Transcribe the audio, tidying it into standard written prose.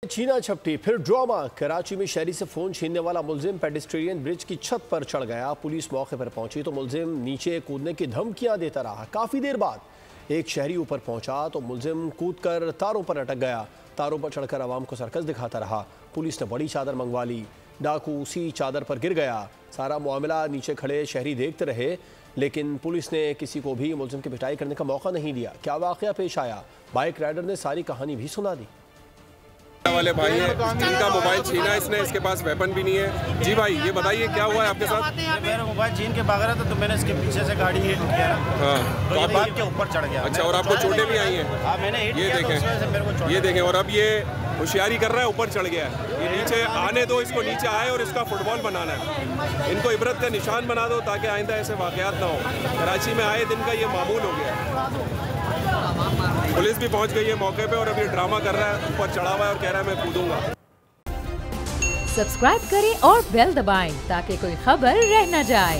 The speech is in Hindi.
छीना झपटी फिर ड्रामा। कराची में शहरी से फोन छीनने वाला मुलजिम पेडिस्ट्रियन ब्रिज की छत पर चढ़ गया। पुलिस मौके पर पहुंची तो मुलजिम नीचे कूदने की धमकियां देता रहा। काफी देर बाद एक शहरी ऊपर पहुंचा तो मुलजिम कूदकर तारों पर अटक गया। तारों पर चढ़कर आवाम को सर्कस दिखाता रहा। पुलिस ने बड़ी चादर मंगवा ली। डाकू उसी चादर पर गिर गया। सारा मामला नीचे खड़े शहरी देखते रहे, लेकिन पुलिस ने किसी को भी मुलजिम की पिटाई करने का मौका नहीं दिया। क्या वाकया पेश आया, बाइक राइडर ने सारी कहानी भी सुना दी। वाले भाई है जिनका मोबाइल छीना इसने, इसके पास वेपन भी नहीं है। जी भाई, ये बताइए क्या हुआ है आपके साथ? मेरा मोबाइल छीन के भाग रहा था तो मैंने इसके पीछे से गाड़ी हिट किया। हाँ, तो ये बाइक के ऊपर चढ़ गया। अच्छा, और आपको चोटें भी आई हैं? हाँ, मैंने हिट ये किया तो उसमें से मेरे को चोटें। ये देखें, और अब ये होशियारी कर रहा है, ऊपर चढ़ गया है। ये नीचे आने दो, इसको नीचे आए और इसका फुटबॉल बनाना है। इनको इबरत का निशान बना दो ताकि आइंदा ऐसे वाकयात ना हो। कराची में आए दिन का ये मामूल हो गया। पुलिस भी पहुंच गई है मौके पे और अब ये ड्रामा कर रहा है, ऊपर चढ़ा हुआ है और कह रहा है मैं कूदूंगा। सब्सक्राइब करें और बेल दबाएं ताकि कोई खबर रह न जाए।